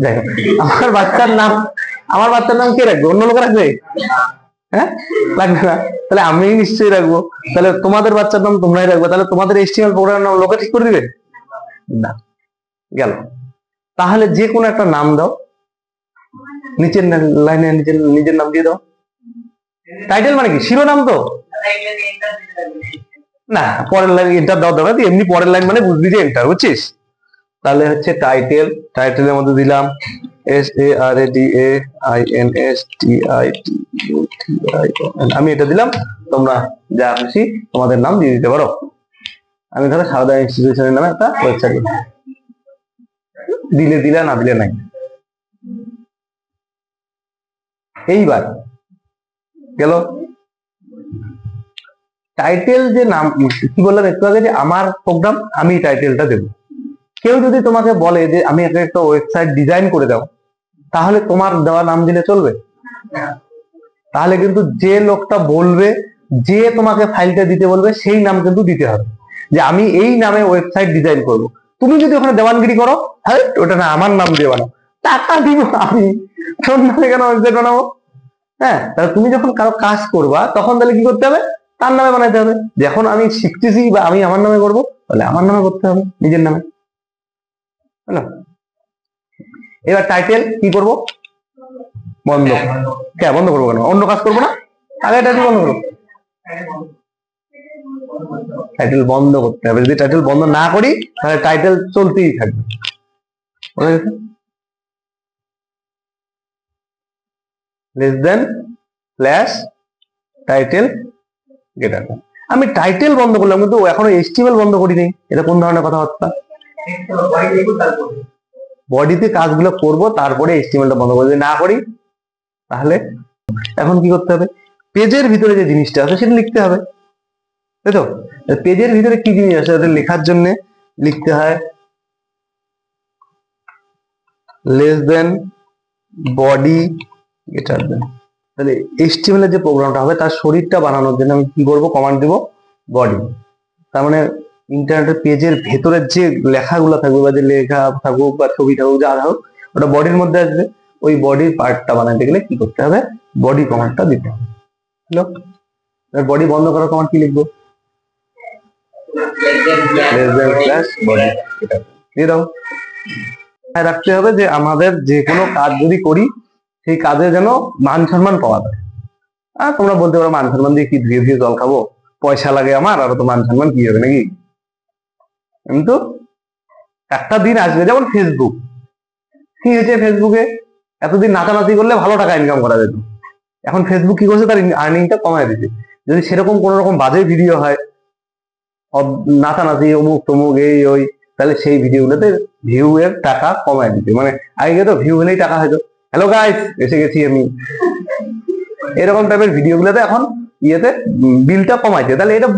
A: যাই হোক, আমার বাচ্চার নাম কে রাখবে? অন্য লোক রাখবে? হ্যাঁ, লাগবে না। তাহলে আমি নিশ্চয়ই রাখবো। তাহলে তোমাদের বাচ্চার নাম তোমরাই রাখবে। তাহলে তোমাদের HTML প্রোগ্রামের নাম লোকে ঠিক করে দিবে না? গেল। তাহলে যে কোনো একটা নাম দাও, নিচের লাইনে নিজের নাম দিয়ে দাও। টাইটেল মানে কি? শিরোনাম তো না, পরের লাইন এন্টার দাও দাও, এমনি পরের লাইন মানে বুঝবি যে এন্টার, বুঝছিস? তাহলে হচ্ছে টাইটেল, টাইটেলের মধ্যে দিলাম SARADAINSTITUTION, আমি এটা দিলাম। তোমরা যা খুশি তোমাদের নাম দিয়ে দিতে পারো। আমি ধরো সারদা ইনস্টিটিউশনের নামে একটা ওয়েবসাইট দিলে না দিলে নাই। এইবার গেল টাইটেল যে নাম, কি বললাম একটু আগে, যে আমার প্রোগ্রাম আমি টাইটেলটা দেবো। কেউ যদি তোমাকে বলে যে আমি একটা ওয়েবসাইট ডিজাইন করে দাও, তাহলে তোমার দেওয়া নাম দিলে চলবে? তাহলে কিন্তু যে লোকটা বলবে, যে তোমাকে ফাইলটা দিতে বলবে, সেই নাম কিন্তু দিতে হবে, যে আমি এই নামে ওয়েবসাইট ডিজাইন করব। তুমি যদি ওখানে দেওয়ানগিরি করো, হ্যাঁ ওটা না আমার নাম দিয়ে বানাও, টাকা দিব আমি, তোর নামে কেন ওয়েবসাইট বানাবো? হ্যাঁ, তাহলে তুমি যখন কারো কাজ করবা তখন তাহলে কি করতে হবে? তার নামে বানাইতে হবে। যখন আমি শিখতেছি বা আমি আমার নামে করবো, তাহলে আমার নামে করতে হবে, নিজের নামে। হলো? এবার টাইটেল কি করব? বন্ধ। হ্যাঁ, বন্ধ করবো কেন? অন্য কাজ করবো না? আগে টাইটেল বন্ধ করবো। টাইটেল বন্ধ করতে হবে। যদি টাইটেল বন্ধ না করি তাহলে টাইটেল চলতেই থাকবে। Less than slash title greater দেন। আমি টাইটেল বন্ধ করলাম কিন্তু এখনো HTML বন্ধ করিনি। এটা কোন ধরনের কথাবার্তা? বডিতে কাজগুলো করব, তারপরে HTML-টা বন্ধ করে, যদি না করি তাহলে এখন কি করতে হবে? পেজের ভিতরে যে জিনিসটা আছে সেটা লিখতে হবে, তাই তো? পেজের ভিতরে কি জিনিস আছে ওটা লেখার জন্য লিখতে হয় লেস দেন বডি গ্রেটার দেন। তাহলে HTML এর যে প্রোগ্রামটা হবে তার শরীরটা বানানোর জন্য আমি কি করব, কমান্ড দেব বডি। তার মানে ইন্টারনেটের পেজের ভেতরের যে লেখাগুলো থাকবে বা যে লেখা থাকুক বা ছবি থাকুক যা থাকুক ওটা বডির মধ্যে আসবে। ওই বডির পার্টটা বানাতে গেলে কি করতে হবে, বডি কমান্ডটা দিতে হবে। বডি বন্ধ করার কমান্ড কি লিখবো, বডি, এটা দিয়ে দাও। রাখতে হবে যে আমাদের যে কোনো কাজ যদি করি সেই কাজে যেন মান সম্মান পাওয়া যায়। আর তোমরা বলতে পারো মান সম্মান দিয়ে কি ধীরে ধীরে জল খাবো, পয়সা লাগে আমার, আর তো মান সম্মান কি হবে নাকি। কিন্তু একটা দিন আসবে, যেমন ফেসবুক, কি হয়েছে ফেসবুকে এতদিন নাচানাচি করলে ভালো টাকা ইনকাম করা যেত, এখন ফেসবুক কি করছে, তার আর্নিংটা কমায় দিচ্ছে। যদি সেরকম কোন রকম বাজে ভিডিও হয়, নাচানাচি অমুক তমুক এই ওই, তাহলে সেই ভিডিওগুলোতে ভিউ এর টাকা কমায় দিতে, মানে আগে তো ভিউ হলেই টাকা হয়তো, হ্যালো গাইস এসে গেছি আমি, এরকম টাইপের ভিডিও গুলোতে এখন ইয়েতে বিলটা কমাইছে। তাহলে এটা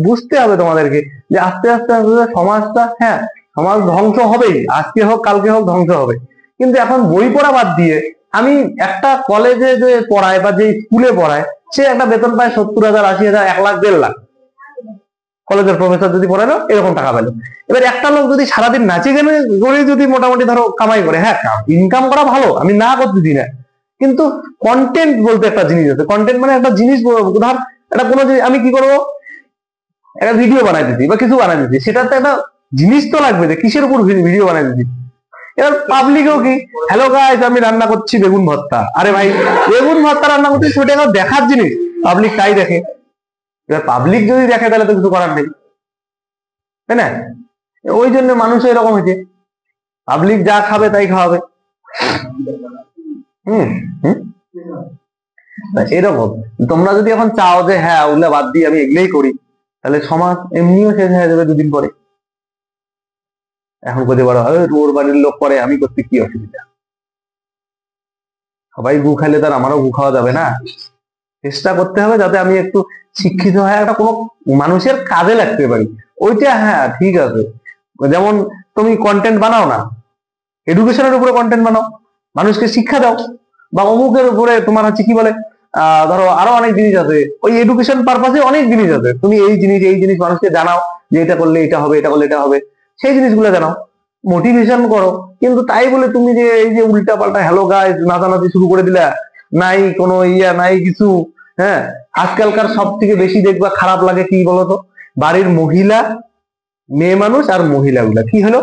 A: বুঝতে হবে তোমাদেরকে যে আস্তে আস্তে আস্তে সমাজটা, হ্যাঁ সমাজ ধ্বংস হবেই, আজকে হোক কালকে হোক ধ্বংস হবে। কিন্তু এখন বই পড়া বাদ দিয়ে আমি একটা কলেজে যে পড়ায় বা যে স্কুলে পড়ায় সে একটা বেতন পায় 70,000, 80,000, 1 লাখ, 1.5 লাখ। কলেজের প্রফেসর যদি পড়ালো এরকম টাকা পেলো। এবার একটা লোক যদি সারাদিন নাচে গানে করে যদি মোটামুটি ধরো কামাই করে, হ্যাঁ ইনকাম করা ভালো, আমি না করতেছি না, কিন্তু কন্টেন্ট বলতে একটা জিনিস আছে। কন্টেন্ট মানে একটা জিনিস, ধর একটা কোনো আমি কি করবো, একটা ভিডিও বানাই দিচ্ছি বা কিছু বানাই দিচ্ছি, সেটাতে একটা জিনিস তো লাগবে যে কিসের উপর ভিডিও বানাই দিচ্ছি। এবার পাবলিকও কি, হ্যালো গাইস আমি রান্না করছি বেগুন ভর্তা, আরে ভাই বেগুন ভর্তা রান্না করছি, সেটা একটা দেখার জিনিস, পাবলিক তাই দেখে। এবার পাবলিক যদি দেখে তাহলে তো কিছু করার নেই, তাই না? ওই জন্য মানুষ এরকম হয়েছে, পাবলিক যা খাবে তাই খাওয়াবে। এরকম তোমরা যদি এখন চাও যে হ্যাঁ ওগুলা বাদ দিয়ে আমি এগুলোই করি, তাহলে সমাজ এমনিও শেষ হয়ে যাবে 2 দিন পরে। এখন করতে পারো ওর বাড়ির লোক করে, আমি করতে কি অসুবিধা, সবাই গু খাইলে তার আমারও গু খাওয়া যাবে না। চেষ্টা করতে হবে যাতে আমি একটু শিক্ষিত হয়ে একটা কোনো মানুষের কাজে লাগতে পারি, ওইটা হ্যাঁ ঠিক আছে। যেমন তুমি কন্টেন্ট বানাও না, এডুকেশনের উপরে কন্টেন্ট বানাও, মানুষকে শিক্ষা দাও, বা অমুকের উপরে তোমার হচ্ছে কি বলে ধরো আরো অনেক জিনিস আছে, ওই এডুকেশন পারপাসে অনেক জিনিস আছে, তুমি এই জিনিস মানুষকে জানাও যে এটা করলে এটা হবে, এটা করলে এটা হবে, সেই জিনিসগুলো জানাও, মোটিভেশন করো। কিন্তু তাই বলে তুমি যে এই যে উল্টা পাল্টা হ্যালো গাইস নাচানাচি শুরু করে দিলা, নাই কোনো ইয়া নাই কিছু। হ্যাঁ আজকালকার সব থেকে বেশি দেখবা খারাপ লাগে কি বলতো, বাড়ির মহিলা, মেয়ে মানুষ আর মহিলাগুলা কি হলো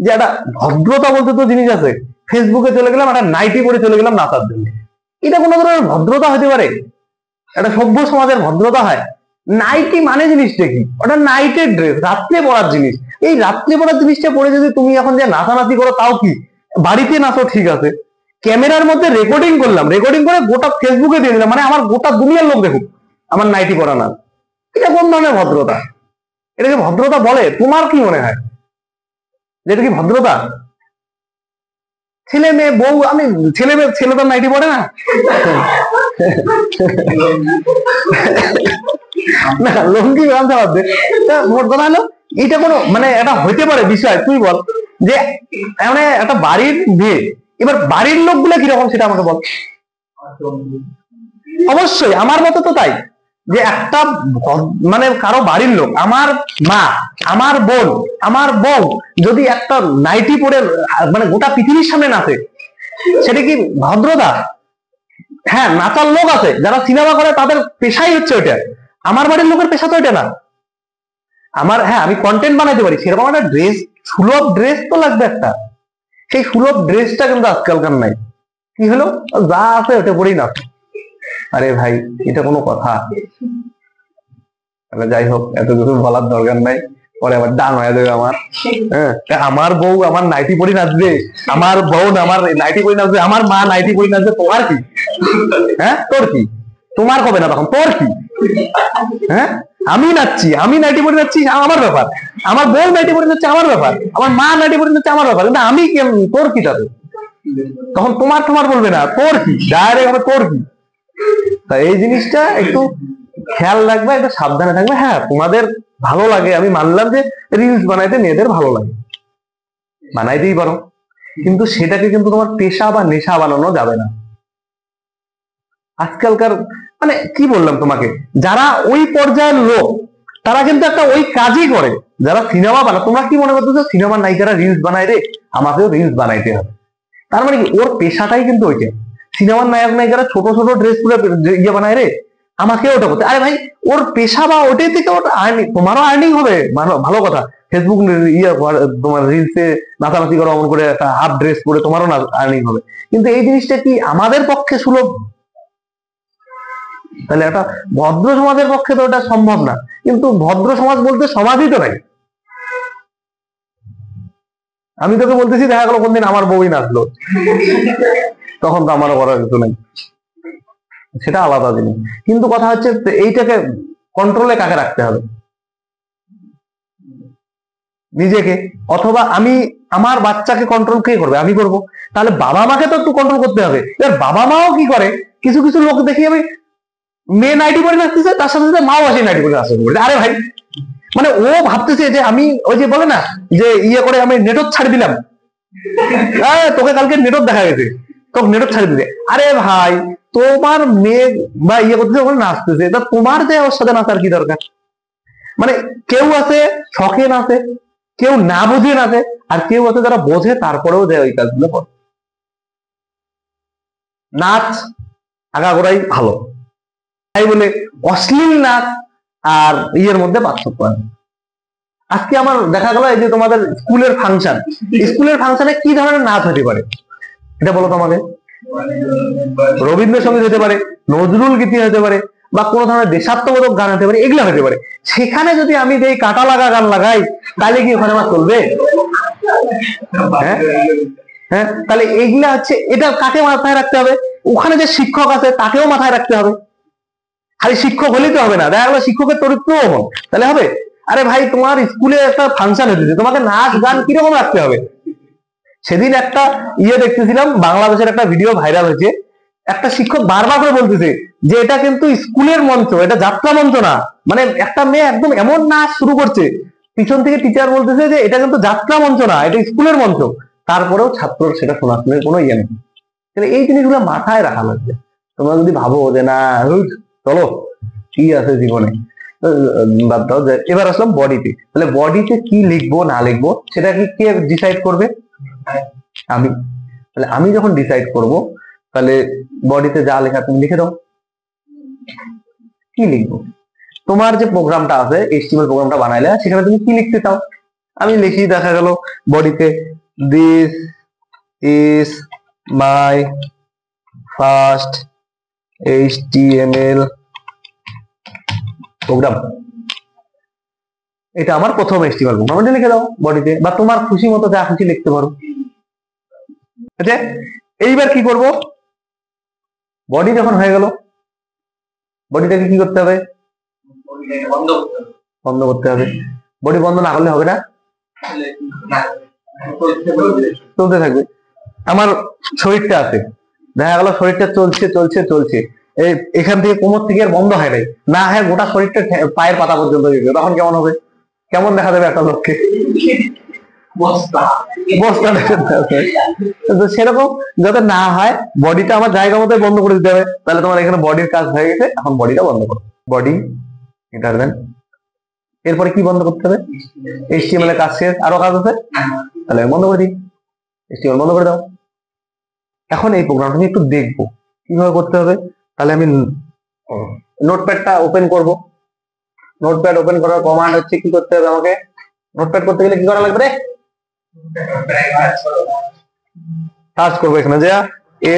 A: যে একটা ভদ্রতা বলতে তো জিনিস আছে, ফেসবুকে চলে গেলাম একটা নাইটি পরে চলে গেলাম নাচার জন্য, এটা কোনো ধরনের ভদ্রতা হতে পারে? একটা সভ্য সমাজের ভদ্রতা হয়? নাইটি মানে জিনিসটা কি, ওটা নাইটের ড্রেস, রাত্রে পরার জিনিস। এই রাত্রে পরার জিনিসটা পরে যদি তুমি এখন যে নাচানাচি করো, তাও কি বাড়িতে নাচো ঠিক আছে, ক্যামেরার মধ্যে রেকর্ডিং করলাম, রেকর্ডিং করে গোটা ফেসবুকে দিয়ে দিলাম, মানে আমার গোটা দুনিয়ার লোক দেখুক আমার নাইটি পরা না, এটা কোন ধরনের ভদ্রতা? এটাকে ভদ্রতা বলে? তোমার কি মনে হয় যেটা কি ভদ্রতা? ছেলে মেয়ে বউ, আমি ছেলে তো নাইটি পড়ে না, না লঙ্গি গামছা বাদ দে। মোট কথা হলো এটা কোনো মানে এটা হইতে পারে বিষয়, তুই বল যে মানে একটা বাড়ির বিয়ে, এবার বাড়ির লোকগুলো কিরকম সেটা আমাকে বল। অবশ্যই আমার মতো তো তাই, যে একটা মানে কারো বাড়ির লোক, আমার মা, আমার বোন, আমার বউ যদি একটা নাইটি পরে মানে গোটা পৃথিবীর সামনে নাচে, সেটা কি ভদ্রতা? হ্যাঁ নাচার লোক আছে যারা সিনেমা করে, তাদের পেশাই হচ্ছে ওইটা, আমার বাড়ির লোকের পেশা তো এটা না। আমার হ্যাঁ আমি কন্টেন্ট বানাইতে পারি, সেরকম একটা ড্রেস, সুলভ ড্রেস তো লাগবে একটা, সেই সুলভ ড্রেসটা কিন্তু আজকালকার নাই। কি হলো, যা আছে ওটা পরেই না। আরে ভাই এটা কোনো কথা? যাই হোক এত কিছু বলার দরকার নাই, পরে আবার ডান হয়ে যাবে আমার। হ্যাঁ আমার বউ আমার নাইটি পরি নাচবে, আমার বোন আমার নাইটি পরি নাচবে, আমার মা নাইটি পরি নাচবে, তোমার কি? হ্যাঁ তোর কি? তোমার কবে না তখন তোর কি? হ্যাঁ আমি নাচছি, আমি নাইটি পরি নাচছি, আমার ব্যাপার, আমার বউ নাইটি পরি নাচছে আমার ব্যাপার, আমার মা নাইটি পরি নাচছে আমার ব্যাপার, কিন্তু আমি তোর কি তাতে? তখন তোমার বলবে না, তোর কি, ডাইরেক্ট হবে তোর কি। তা এই জিনিসটা একটু খেয়াল রাখবে, একটু সাবধানে থাকবে। হ্যাঁ তোমাদের ভালো লাগে আমি মানলাম যে রিলস বানাইতে মেয়েদের ভালো লাগে, বানাইতেই পারো, কিন্তু সেটাকে কিন্তু তোমার পেশা বা নেশা বানানো যাবে না। আজকালকার মানে কি বললাম তোমাকে, যারা ওই পর্যায়ের লোক তারা কিন্তু একটা ওই কাজই করে। যারা সিনেমা বানায়, তোমরা কি মনে করতেছো সিনেমার নায়িকারা রিলস বানায় রে, আমাকেও রিলস বানাইতে হবে? তার মানে কি ওর পেশাটাই কিন্তু ওইটা। সিনেমার নায়ক নায়িকারা ছোট ছোট ড্রেস পরে ইয়ে বানায় রে, আমাকেও ওটা করতে। আরে ভাই ওর পেশা বা ওটাই থেকে ওটা আর্নিং, তোমারও আর্নিং হবে, ভালো কথা। ফেসবুক ইয়ে তোমার রিলসে নাচানাচি করো অমন করে একটা হাফ ড্রেস পরে, তোমারও আর্নিং হবে। কিন্তু এই জিনিসটা কি আমাদের পক্ষে সুলভ? তাহলে একটা ভদ্র সমাজের পক্ষে তো ওটা সম্ভব না। কিন্তু ভদ্র সমাজ বলতে সমাজই তো নাই। আমি তোকে বলতেছি, দেখা গেল কোনদিন আমার বউই নাচলো, তখন তো আমারও করার কিছু নাই, সেটা আলাদা জিনিস। কিন্তু কথা হচ্ছে এইটাকে কন্ট্রোলে কাকে রাখতে হবে? নিজেকে। অথবা আমি আমার বাচ্চাকে কন্ট্রোল কে করবে? আমি করব। তাহলে বাবা মাকে তো একটু কন্ট্রোল করতে হবে। এবার বাবা মাও কি করে, কিছু কিছু লোক দেখি আমি, মেয়ে নাইটি পরে নাচতেছে, তার সাথে সাথে মাও আসে নাইটি পরে নাচতে। আরে ভাই, মানে ও ভাবতেছে যে আমি ওই যে বলে না যে ইয়ে করে আমি নেটক ছাড় দিলাম, তোকে কালকে নেটক দেখা গেছে, তোকে নেটক ছাড় দিতে। আরে ভাই, তোমার মেয়ে বা ইয়ে করতেছে, ওখানে নাচতেছে, তা তোমার যে ওর সাথে নাচার কি দরকার? মানে কেউ আছে শখে নাচে, কেউ না বুঝে নাচে, আর কেউ আছে যারা বোঝে তারপরেও যায় ওই কাজগুলো করে। নাচ আগাগোড়াই ভালো, তাই বলে অশ্লীল নাচ আর ইয়ের মধ্যে পার্থক্য আছে। আজকে আমার দেখা গেল এই যে তোমাদের স্কুলের ফাংশন, স্কুলের ফাংশনে কি ধরনের নাচ হতে পারে এটা বলো তো আমাকে? রবীন্দ্রসঙ্গীত হতে পারে, নজরুল গীতি হতে পারে, বা কোনো ধরনের দেশাত্মবোধক গান হতে পারে, এগুলো হতে পারে। সেখানে যদি আমি এই কাটা লাগা গান লাগাই, তাহলে কি ওখানে আমার চলবে? হ্যাঁ হ্যাঁ, তাহলে এইগুলা হচ্ছে, এটা কাকে মাথায় রাখতে হবে? ওখানে যে শিক্ষক আছে তাকেও মাথায় রাখতে হবে। খালি শিক্ষক হলেই তো হবে না, দেখা গেলো শিক্ষকের চরিত্রও এমন, তাহলে হবে? আরে ভাই, তোমার স্কুলে একটা ফাংশন হয়েছে, তোমাকে নাচ গান কিরকম রাখতে হবে? সেদিন একটা ইয়ে দেখতেছিলাম, বাংলাদেশের একটা ভিডিও ভাইরাল হয়েছে। একটা শিক্ষক বারবার করে বলতেছে যে এটা কিন্তু স্কুলের মঞ্চ, এটা যাত্রা মঞ্চ না। মানে একটা মেয়ে একদম এমন নাচ শুরু করছে, পিছন থেকে টিচার বলতেছে যে এটা কিন্তু যাত্রা মঞ্চ না, এটা স্কুলের মঞ্চ। তারপরেও ছাত্র সেটা শোনার কোনো ইয়ে নেই। তাহলে এই জিনিসগুলো মাথায় রাখা লাগবে। তোমরা যদি ভাবো যে না চলো কি আছে জীবনে, বাদ দাও। এবার আসলাম বডিতে। তাহলে বডিতে কি লিখবো না লিখবো সেটা কি কে ডিসাইড করবে? আমি। তাহলে আমি যখন ডিসাইড করব, তাহলে বডিতে যা লেখা তুমি লিখে দাও। কি লিখবো? তোমার যে প্রোগ্রামটা আছে, এইচটিএমএল প্রোগ্রামটা বানাইলে সেখানে তুমি কি লিখতে চাও? আমি লিখি, দেখা গেল বডিতে this is my first HTML program, এটা আমার প্রথম এইচটিএমএল প্রোগ্রাম, এটা লিখে দাও বডিতে। বা তোমার খুশি মতো যা খুশি লিখতে পারো। আচ্ছা, এইবার কি করব? বডি যখন হয়ে গেল, বডিটাকে কি করতে হবে? বন্ধ করতে হবে। বডি বন্ধ না করলে হবে না, চলতে থাকবে। আমার শরীরটা আছে, দেখা গেল শরীরটা চলছে চলছে চলছে, এখান থেকে কোমর থেকে আর বন্ধ হয় নাই, না হয় গোটা শরীরটা পায়ের পাতা পর্যন্ত গেছে, তখন কেমন হবে? কেমন দেখা যাবে একটা লোককে? সেরকম যাতে না হয়, বডিটা আমার জায়গা মতো বন্ধ করে দিতে হবে। তাহলে তোমার এখানে বডির কাজ হয়ে গেছে, এখন বডিটা বন্ধ করো। বডি এটার দেন, এরপরে কি বন্ধ করতে হবে? এইচটিএমএল এর কাজ শেষ, আরো কাজ আছে, তাহলে বন্ধ করে দিই। এইচটিএমএল বন্ধ করে দাও। এখন এই প্রোগ্রামটা আমি একটু দেখবো কিভাবে করতে হবে। তাহলে আমি নোটপ্যাডটা ওপেন করব। নোটপ্যাড ওপেন করার কমান্ড হচ্ছে কি করতে হবে আমাকে? নোটপ্যাড করতে গেলে কি করা লাগবে রে? সার্চ করবো এখানে যে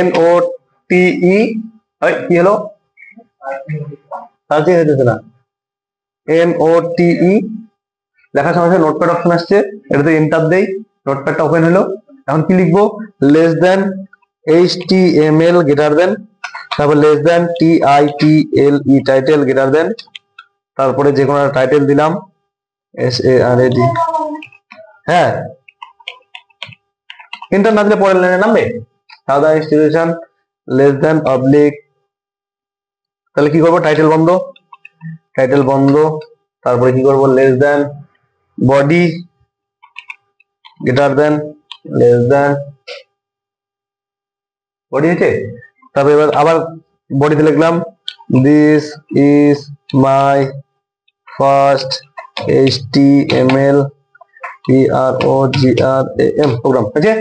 A: NOTE, কি হলো? সার্চই হইতেছে না। NOTE লেখার সঙ্গে সঙ্গে নোটপ্যাড অপশন আসছে, এটাতে এন্টার দেই, নোটপ্যাডটা ওপেন হলো। এখন কি লিখবো? Less than HTML greater than, তারপর less than TITLE title greater than, তারপরে যে কোনো টাইটেল দিলাম SARAD। হ্যাঁ, এন্টার না দিলে পরের লাইনে নামবে। সাদা ইনস্টিটিউশন লেস দেন পাবলিক, তাহলে কি করবো? টাইটেল বন্ধ, টাইটেল বন্ধ। তারপরে কি করবো? Less than body greater than less than body হয়েছে। তারপরে এবার আবার বডিতে লিখলাম this is my first HTML PROGRAM program. ঠিক আছে,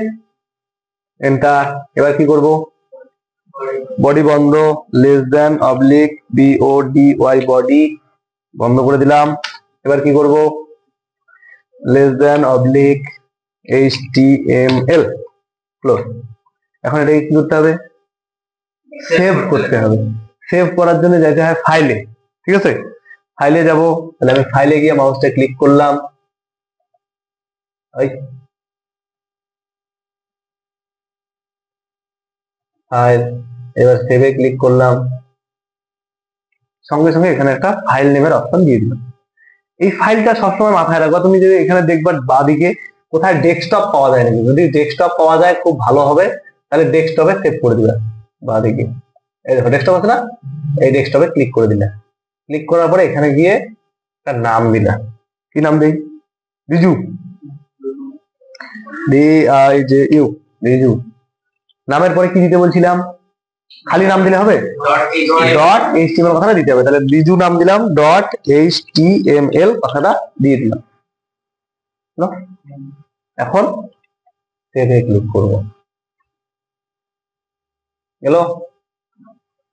A: এন্টার। এবার কি করব, বডি বন্ধ, less than oblique BODY body বন্ধ করে দিলাম। এবার কি করব, less than oblique HTML close. এখন এটাকে কি করতে হবে, সেভ করতে হবে। সেভ করার জন্য যেতে হয় ফাইলে। ঠিক আছে, ফাইলে যাব। তাহলে আমি ফাইলে গিয়ে মাউসটা ক্লিক করলাম, ফাইল, এবার সেভে ক্লিক করলাম, সঙ্গে সঙ্গে এখানে একটা ফাইল নেমের অপশন দিয়ে দিলাম। এই ফাইলটা সবসময় মাথায় রাখবা, তুমি যদি এখানে দেখবা বাঁদিকে কোথায় ডেস্কটপ পাওয়া যায় নাকি, যদি ডেস্কটপ পাওয়া যায় খুব ভালো হবে, তাহলে ডেস্কটপে সেভ করে দিবে বাঁদিকে। এই দেখো ডেস্কটপ আছে না, এই ডেস্কটপে ক্লিক করে দিলে, ক্লিক করার পরে এখানে গিয়ে একটা নাম দিলা। কি নাম দেই, রিজু, DIJU, রিজু। নামের পরে কি দিতে বলছিলাম, খালি নাম দিলে হবে, ডট HTML কথাটা দিতে হবে। তাহলে রিজু নাম দিলাম, ডট HTML কথাটা দিয়ে দিলাম। এখন সেভে ক্লিক করব, গেল।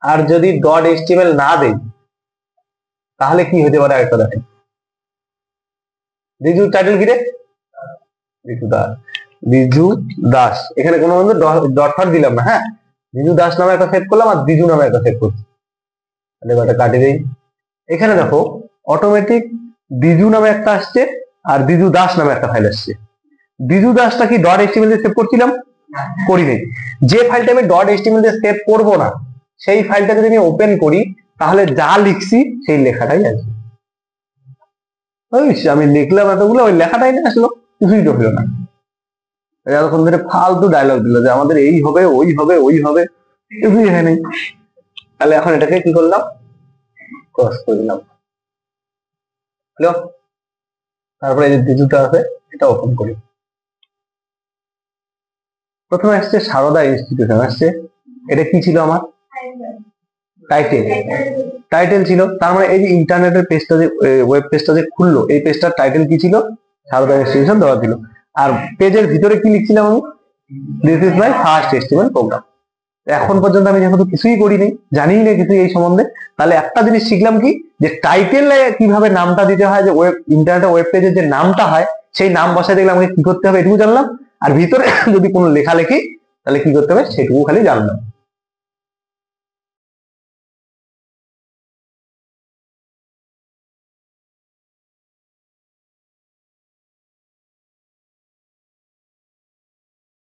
A: আর যদি ডট HTML না দেই তাহলে কি হতে পারে আরেকটা দেখেন। রিজু টাইটেল কি রে, রিজু দাস, রিজু দাস। এখানে কোনো ডট ফট দিলাম না, হ্যাঁ, রিজু দাস নামে একটা সেভ করলাম আর রিজু নামে একটা সেভ করছি। তাহলে এটা কাটি দেই। এখানে দেখো অটোমেটিক দিজু নামে একটা আসছে আর দিজু দাস নামে একটা ফাইল আসছে। দিজু দাসটা কি ডট HTML দিয়ে সেভ করছিলাম, করি নাই। যে ফাইলটা আমি ডট HTML দিয়ে সেভ করব না, সেই ফাইলটা যদি আমি ওপেন করি তাহলে যা লিখছি সেই লেখাটাই আসবে। আমি লিখলাম এতগুলো, ওই লেখাটাই না আসলো, কিছুই তো হলো না। এতক্ষণ ধরে ফালতু ডায়লগ দিল যে আমাদের এই হবে ওই হবে ওই হবে, কিছুই হয়নি। তাহলে এখন এটাকে কি করলাম, ক্রস করে দিলাম। হ্যালো, তারপরে এই যে দিজুটা আছে এটা ওপেন করি। প্রথমে আসছে সারদা ইনস্টিটিউশন আসছে, এটা কি ছিল আমার টাইটেল, টাইটেল ছিল। তার মানে এই যে ইন্টারনেটের পেজটা যে ওয়েব পেজটা যে খুললো, এই পেজটার টাইটেল কি ছিল, সারদা ইনস্টিটিউশন দেওয়া ছিল। আর পেজের ভিতরে কি লিখছিলাম আমি, this is my first HTML program. এখন পর্যন্ত আমি যেহেতু কিছুই করিনি, জানি না কিছু এই সম্বন্ধে, তাহলে একটা জিনিস শিখলাম কি, যে টাইটেলে কিভাবে নামটা দিতে হয়, যে ওয়েব ইন্টারনেট ওয়েব পেজের যে নামটা হয় সেই নাম বসায় দেখলে আমাকে কি করতে হবে এটুকু জানলাম। আর ভিতরে যদি কোনো লেখা লেখি তাহলে কি করতে হবে সেটুকু খালি জানলাম।